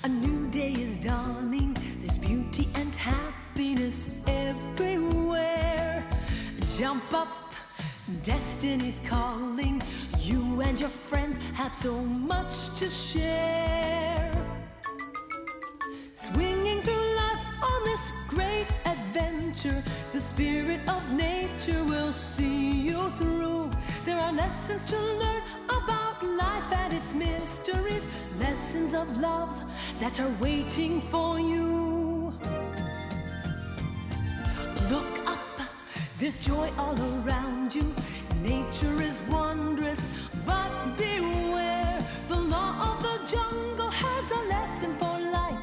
A new day is dawning. There's beauty and happiness everywhere. Jump up, destiny's calling. You and your friends have so much to share. Swinging through life on this great adventure, the spirit of nature will see you through. There are lessons to learn about life and its mysteries, lessons of love that are waiting for you. Look up, there's joy all around you. Nature is wondrous, but beware. The law of the jungle has a lesson for life,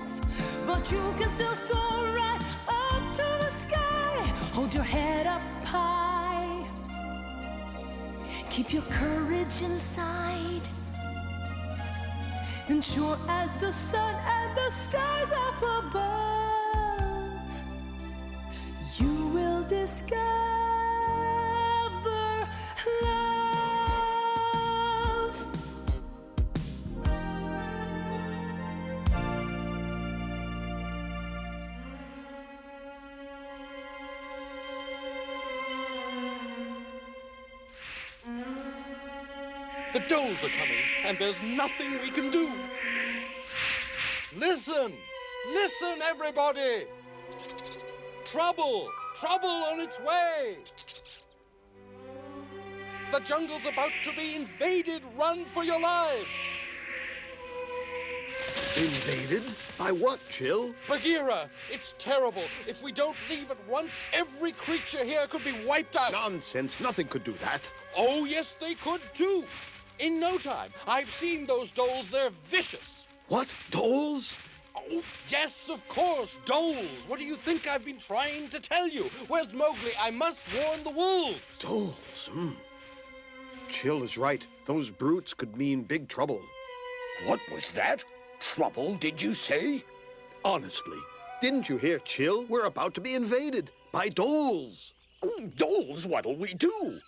but you can still soar right up to the sky. Hold your head up high. Keep your courage inside. And sure as the sun and the stars up above, you will discover love. The Dholes are coming, and there's nothing we can do. Listen! Listen, everybody! Trouble! Trouble on its way! The jungle's about to be invaded. Run for your lives! Invaded? By what, Chill? Bagheera, it's terrible. If we don't leave at once, every creature here could be wiped out. Nonsense. Nothing could do that. Oh, yes, they could, too. In no time. I've seen those Dholes. They're vicious. What? Dholes? Oh, yes, of course, Dholes. What do you think I've been trying to tell you? Where's Mowgli? I must warn the wolves. Dholes, Chill is right. Those brutes could mean big trouble. What was that? Trouble, did you say? Honestly, didn't you hear, Chill? We're about to be invaded by Dholes. Dholes, what'll we do?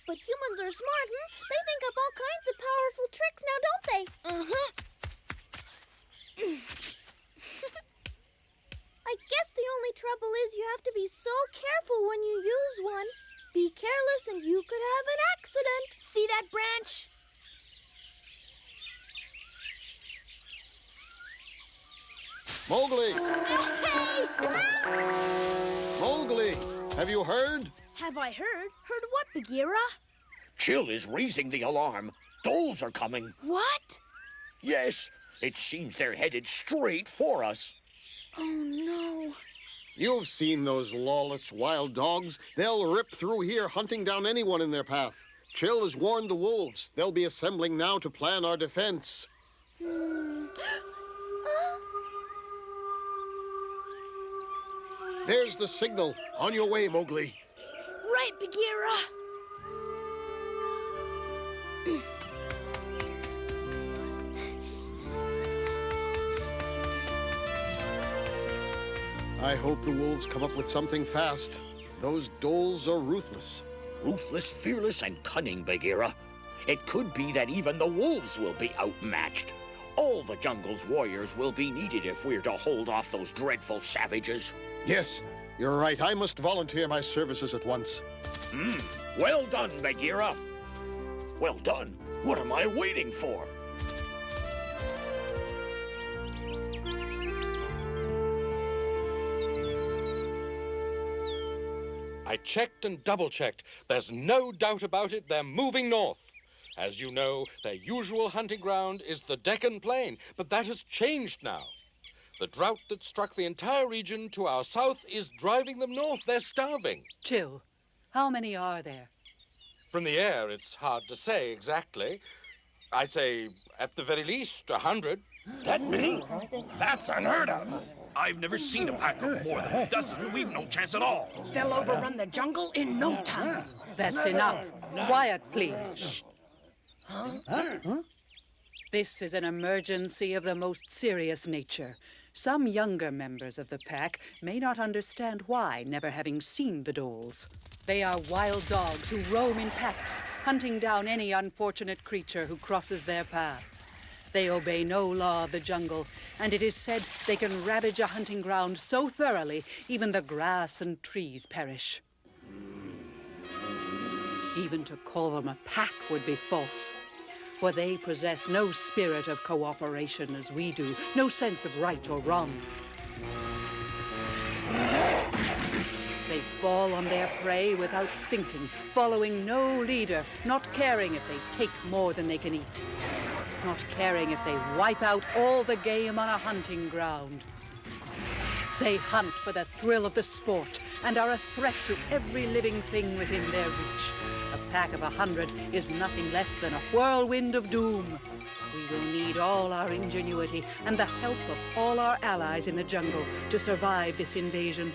But humans are smart, They think up all kinds of powerful tricks now, don't they? I guess the only trouble is you have to be so careful when you use one. Be careless and you could have an accident. See that branch? Mowgli! Hey! Mowgli, have you heard? Have I heard? Heard what, Bagheera? Chill is raising the alarm. Dholes are coming. What? Yes, it seems they're headed straight for us. Oh, no. You've seen those lawless wild dogs. They'll rip through here, hunting down anyone in their path. Chill has warned the wolves. They'll be assembling now to plan our defense. There's the signal. On your way, Mowgli. Right, Bagheera. I hope the wolves come up with something fast. Those Dholes are ruthless. Ruthless, fearless, and cunning, Bagheera. It could be that even the wolves will be outmatched. All the jungle's warriors will be needed if we're to hold off those dreadful savages. Yes, you're right. I must volunteer my services at once. Well done, Bagheera. Well done. What am I waiting for? I checked and double-checked. There's no doubt about it. They're moving north. As you know, their usual hunting ground is the Deccan Plain, but that has changed now. The drought that struck the entire region to our south is driving them north. They're starving. Chill. How many are there? From the air, it's hard to say exactly. I'd say, at the very least, 100. That many? That's unheard of. I've never seen a pack of more than a dozen. We've no chance at all. They'll overrun the jungle in no time. That's enough. Quiet, please. This is an emergency of the most serious nature. Some younger members of the pack may not understand why, never having seen the Dholes. They are wild dogs who roam in packs, hunting down any unfortunate creature who crosses their path. They obey no law of the jungle, and it is said they can ravage a hunting ground so thoroughly, even the grass and trees perish. Even to call them a pack would be false, for they possess no spirit of cooperation as we do, no sense of right or wrong. They fall on their prey without thinking, following no leader, not caring if they take more than they can eat, not caring if they wipe out all the game on a hunting ground. They hunt for the thrill of the sport and are a threat to every living thing within their reach. A pack of 100 is nothing less than a whirlwind of doom. We will need all our ingenuity and the help of all our allies in the jungle to survive this invasion.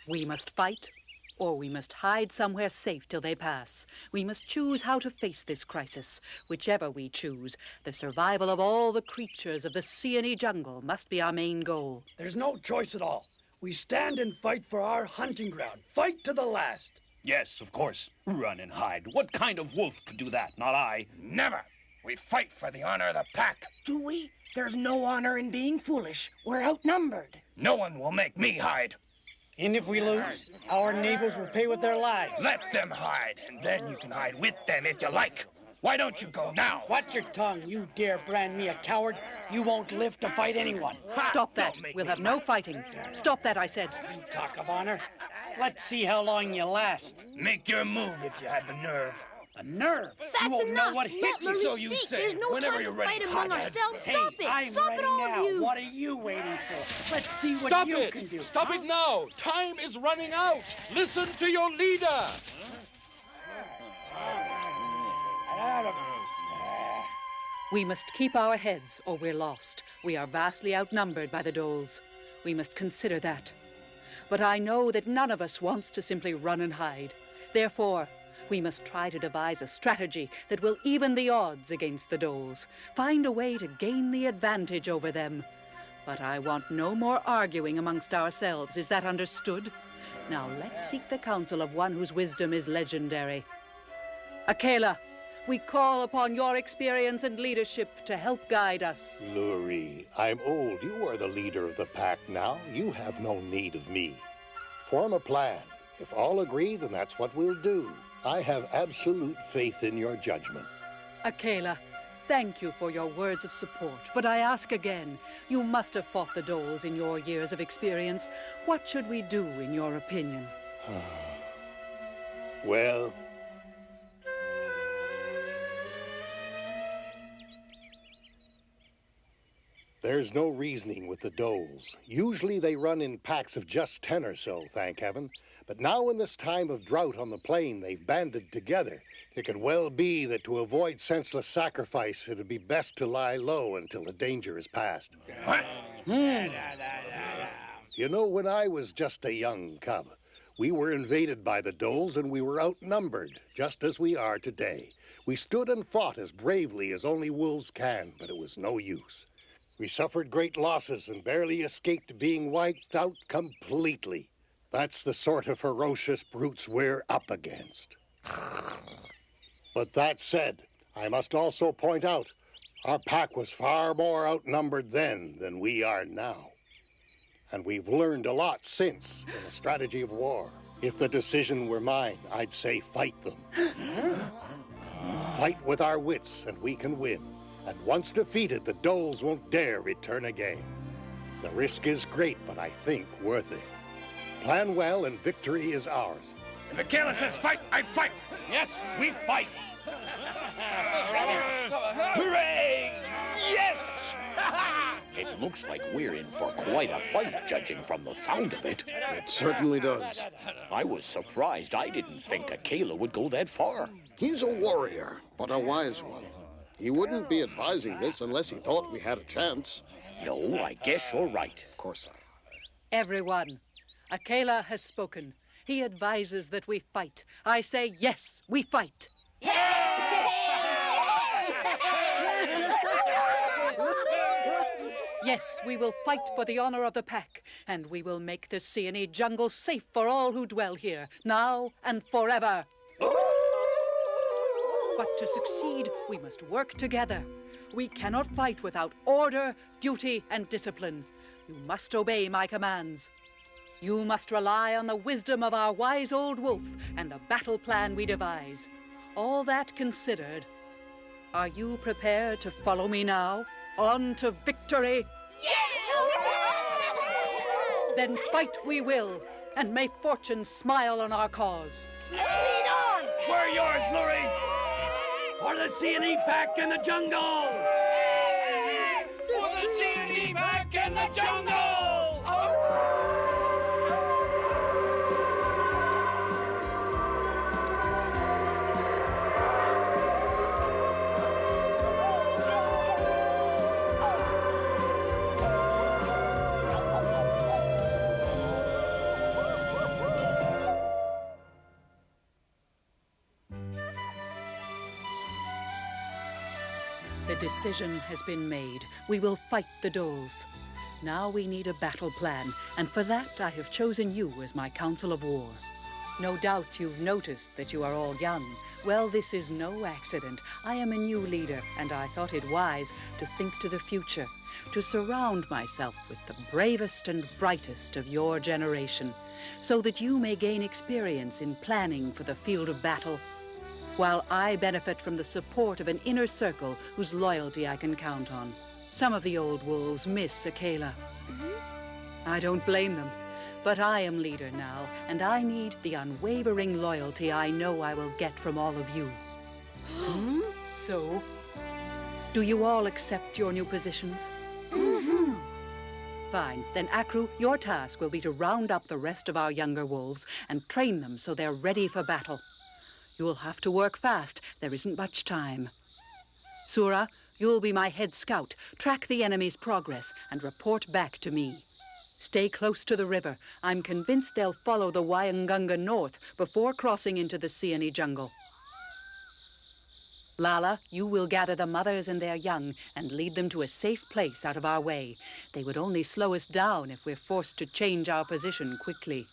We must fight, or we must hide somewhere safe till they pass. We must choose how to face this crisis. Whichever we choose, the survival of all the creatures of the Seeonee jungle must be our main goal. There's no choice at all. We stand and fight for our hunting ground. Fight to the last. Yes, of course. Run and hide. What kind of wolf could do that? Not I. Never. We fight for the honor of the pack. Do we? There's no honor in being foolish. We're outnumbered. No one will make me hide. And if we lose, our neighbors will pay with their lives. Let them hide, and then you can hide with them if you like. Why don't you go now? Watch your tongue. You dare brand me a coward. You won't live to fight anyone. Stop that. We'll have no fighting. Stop that, I said. You talk of honor. Let's see how long you last. Make your move if you have the nerve. A nerve? That's you won't enough. know what hit Let you. Marie so you speak. say. There's no Whenever time you're to ready, fight among hothead. ourselves. Hey, Stop it. I'm Stop ready it, all now. of you. What are you waiting for? Let's see what Stop you it! can do. Stop it now! Time is running out! Listen to your leader! We must keep our heads, or we're lost. We are vastly outnumbered by the Dholes. We must consider that. But I know that none of us wants to simply run and hide. Therefore, we must try to devise a strategy that will even the odds against the Dholes. Find a way to gain the advantage over them. But I want no more arguing amongst ourselves. Is that understood? Now let's seek the counsel of one whose wisdom is legendary. Akela, we call upon your experience and leadership to help guide us. Luri, I'm old. You are the leader of the pack now. You have no need of me. Form a plan. If all agree, then that's what we'll do. I have absolute faith in your judgment. Akela, thank you for your words of support. But I ask again, you must have fought the Dholes in your years of experience. What should we do, in your opinion? Well, there's no reasoning with the Dholes. Usually they run in packs of just 10 or so, thank heaven. But now in this time of drought on the plain, they've banded together. It could well be that to avoid senseless sacrifice, it'd be best to lie low until the danger is past. You know, when I was just a young cub, we were invaded by the Dholes and we were outnumbered, just as we are today. We stood and fought as bravely as only wolves can, but it was no use. We suffered great losses and barely escaped being wiped out completely. That's the sort of ferocious brutes we're up against. But that said, I must also point out, our pack was far more outnumbered then than we are now. And we've learned a lot since in the strategy of war. If the decision were mine, I'd say fight them. Fight with our wits and we can win. And once defeated, the Dholes won't dare return again. The risk is great, but I think worth it. Plan well and victory is ours. If Akela says fight, I fight. Yes, we fight. Hooray! Yes! It looks like we're in for quite a fight, judging from the sound of it. It certainly does. I was surprised. I didn't think Akela would go that far. He's a warrior, but a wise one. He wouldn't be advising this unless he thought we had a chance. No, I guess you're right. Of course not. Everyone, Akela has spoken. He advises that we fight. I say yes, we fight. Yes, we will fight for the honor of the pack, and we will make the Seeonee jungle safe for all who dwell here, now and forever. But to succeed, we must work together. We cannot fight without order, duty, and discipline. You must obey my commands. You must rely on the wisdom of our wise old wolf and the battle plan we devise. All that considered, are you prepared to follow me now? On to victory! Yes! Then fight we will, and may fortune smile on our cause. Lead on! We're yours, Lurie! For the Seeonee pack in the jungle! For the Seeonee pack in the jungle! The decision has been made. We will fight the Dholes. Now we need a battle plan, and for that I have chosen you as my council of war. No doubt you've noticed that you are all young. Well, this is no accident. I am a new leader, and I thought it wise to think to the future, to surround myself with the bravest and brightest of your generation, so that you may gain experience in planning for the field of battle, while I benefit from the support of an inner circle whose loyalty I can count on. Some of the old wolves miss Akela. I don't blame them, but I am leader now, and I need the unwavering loyalty I know I will get from all of you. So, do you all accept your new positions? Fine. Then, Akru, your task will be to round up the rest of our younger wolves and train them so they're ready for battle. You'll have to work fast. There isn't much time. Sura, you'll be my head scout. Track the enemy's progress and report back to me. Stay close to the river. I'm convinced they'll follow the Wyangunga north before crossing into the Seeonee jungle. Lala, you will gather the mothers and their young and lead them to a safe place out of our way. They would only slow us down if we're forced to change our position quickly.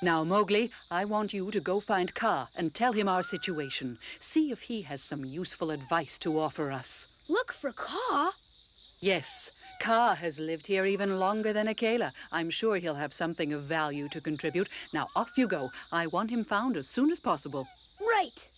Now, Mowgli, I want you to go find Kaa and tell him our situation. See if he has some useful advice to offer us. Look for Kaa? Yes, Kaa has lived here even longer than Akela. I'm sure he'll have something of value to contribute. Now, off you go. I want him found as soon as possible. Right.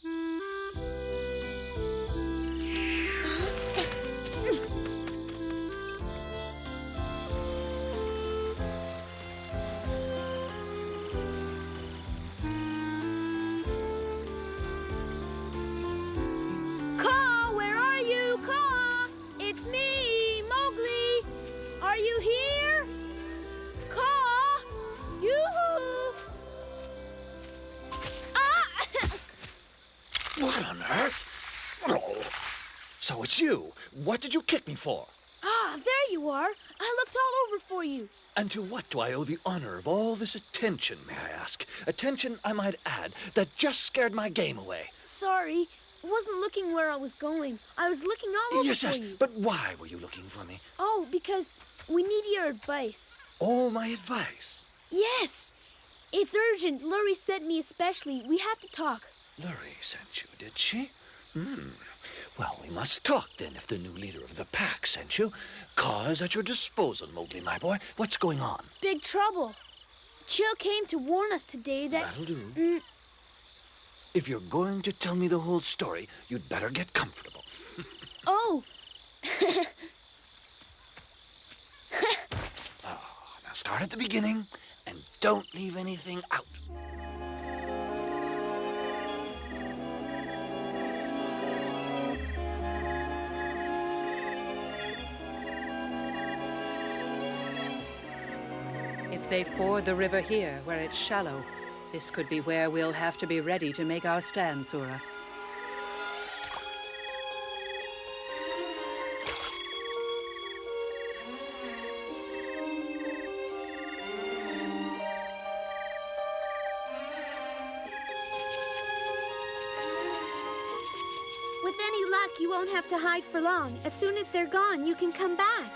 Are you here? Kaa! Yoo-hoo! What on earth? Oh, so it's you. What did you kick me for? Ah, there you are. I looked all over for you. And to what do I owe the honor of all this attention, may I ask? Attention, I might add, that just scared my game away. Sorry. I wasn't looking where I was going. I was looking all over yes, for you. But why were you looking for me? Oh, because we need your advice. All my advice? Yes. It's urgent. Lurie sent me especially. We have to talk. Lurie sent you, did she? Well, we must talk then if the new leader of the pack sent you. Kaa is at your disposal, Mowgli, my boy. What's going on? Big trouble. Chill came to warn us today that... That'll do. If you're going to tell me the whole story, you'd better get comfortable. Oh. Now start at the beginning and don't leave anything out. If they ford the river here, where it's shallow, this could be where we'll have to be ready to make our stand, Sura. you won't have to hide for long. As soon as they're gone, you can come back.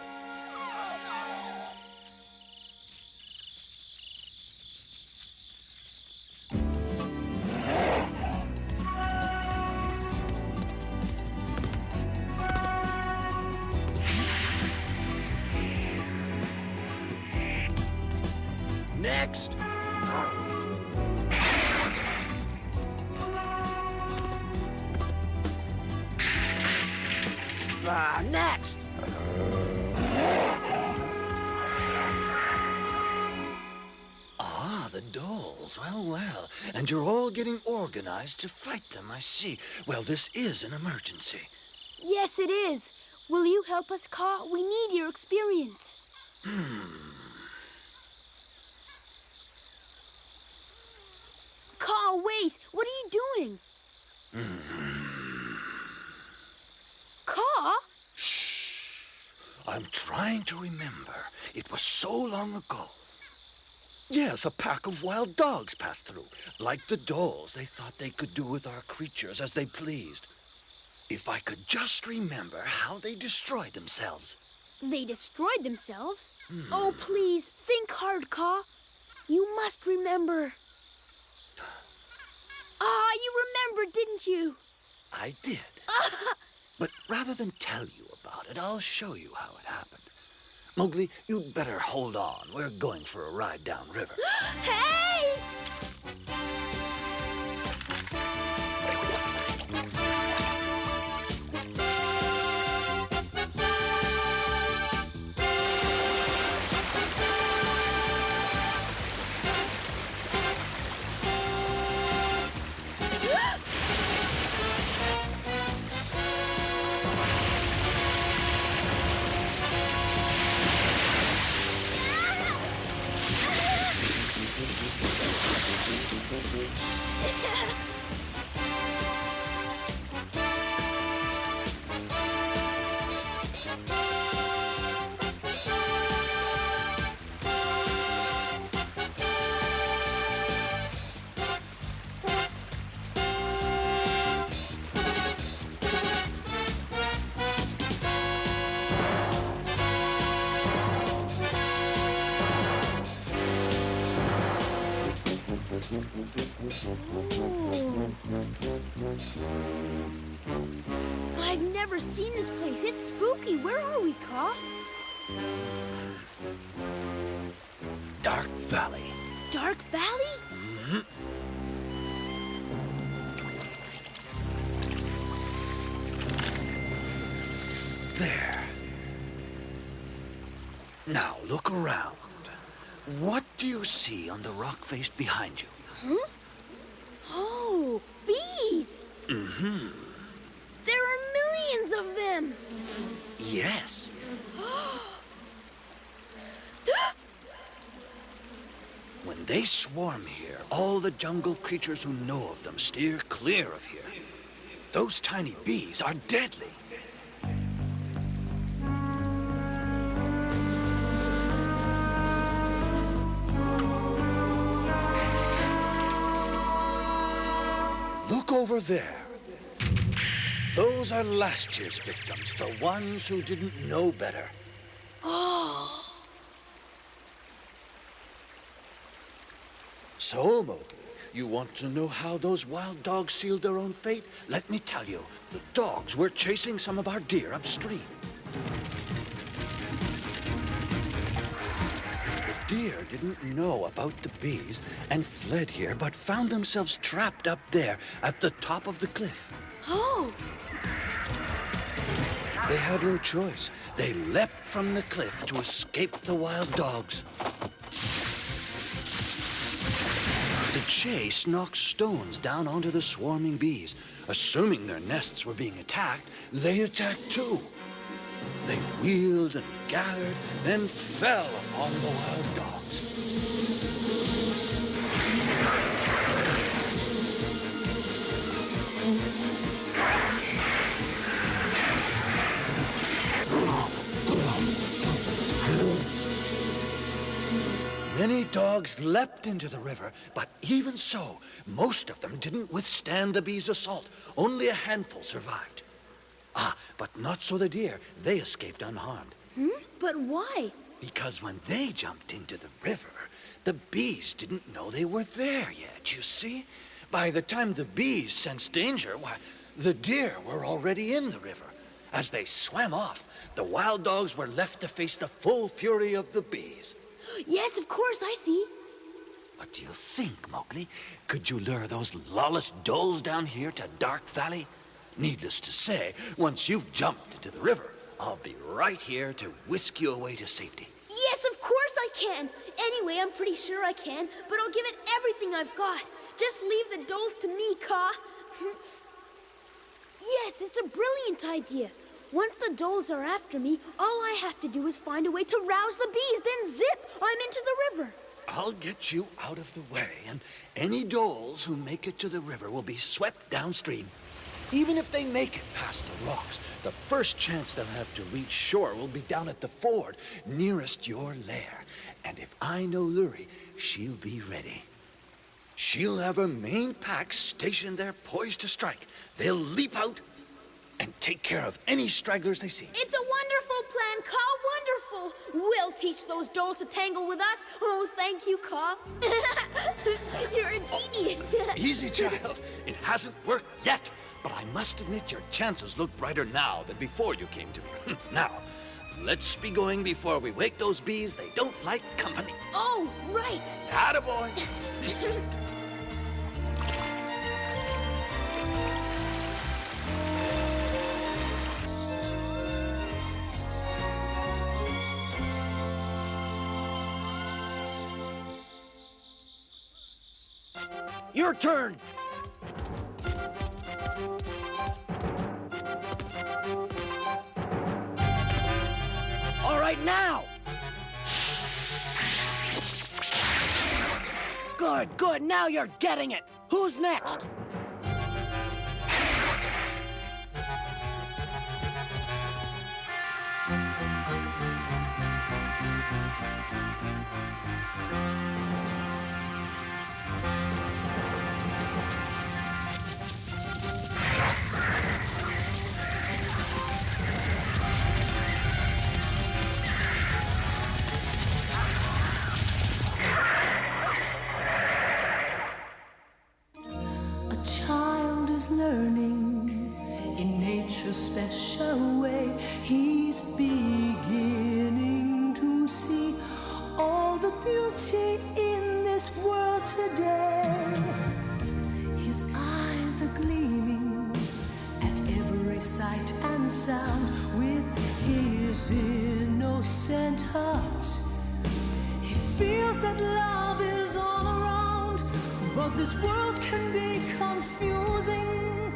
Next. Next. Ah, the Dholes. Well, well. And you're all getting organized to fight them, I see. Well, this is an emergency. Yes, it is. Will you help us, Caw? We need your experience. Caw, wait! What are you doing? Caw? Shh! I'm trying to remember. It was so long ago. Yes, a pack of wild dogs passed through. Like the Dholes, they thought they could do with our creatures as they pleased. If I could just remember how they destroyed themselves. They destroyed themselves? Oh, please, think hard, Caw. You must remember. Ah, you remembered, didn't you? I did. But rather than tell you about it, I'll show you how it happened. Mowgli, you'd better hold on. We're going for a ride downriver. Hey! I've never seen this place. It's spooky. Where are we, Caw? Dark Valley. Dark Valley? There. Now look around. What do you see on the rock face behind you? Huh? Oh, bees! There are millions of them! Yes. When they swarm here, all the jungle creatures who know of them steer clear of here. Those tiny bees are deadly. Look over there. Those are last year's victims, the ones who didn't know better. Oh. So, Mowgli, you want to know how those wild dogs sealed their own fate? Let me tell you, the dogs were chasing some of our deer upstream. The deer didn't know about the bees and fled here, but found themselves trapped up there at the top of the cliff. Oh. They had no choice. They leapt from the cliff to escape the wild dogs. The chase knocked stones down onto the swarming bees. Assuming their nests were being attacked, they attacked too. They wheeled and gathered, then fell upon the wild dogs. Many dogs leapt into the river, but even so, most of them didn't withstand the bees' assault. Only a handful survived. But not so the deer. They escaped unharmed. But why? Because when they jumped into the river, the bees didn't know they were there yet, you see? By the time the bees sensed danger, why, the deer were already in the river. As they swam off, the wild dogs were left to face the full fury of the bees. Yes, of course, I see. What do you think, Mowgli? Could you lure those lawless dholes down here to Dark Valley? Needless to say, once you've jumped into the river, I'll be right here to whisk you away to safety. Yes, of course I can. Anyway, I'm pretty sure I can, but I'll give it everything I've got. Just leave the Dholes to me, Ka. Yes, it's a brilliant idea. Once the Dholes are after me, all I have to do is find a way to rouse the bees, then zip, I'm into the river. I'll get you out of the way, and any dholes who make it to the river will be swept downstream. Even if they make it past the rocks, the first chance they'll have to reach shore will be down at the ford, nearest your lair. And if I know Luri, she'll be ready. She'll have her main pack stationed there, poised to strike. They'll leap out and take care of any stragglers they see. It's a wonderful plan, Ka, wonderful. We'll teach those Dholes to tangle with us. Oh, thank you, Ka. You're a genius. Easy, child. It hasn't worked yet. But I must admit your chances look brighter now than before you came to me. Now, let's be going before we wake those bees. They don't like company. Oh, right. Attaboy. Your turn. All right, now. Good, good. Now you're getting it. Who's next? Learning in nature's special way. He's beginning to see all the beauty in this world today. His eyes are gleaming at every sight and sound. With his innocent heart, he feels that love is all around. But this world can be confusing,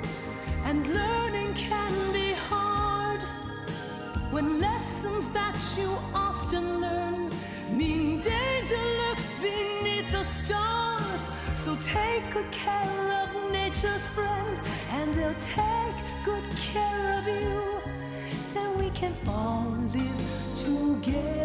and learning can be hard, when lessons that you often learn mean danger lurks beneath the stars. So take good care of nature's friends, and they'll take good care of you. Then we can all live together.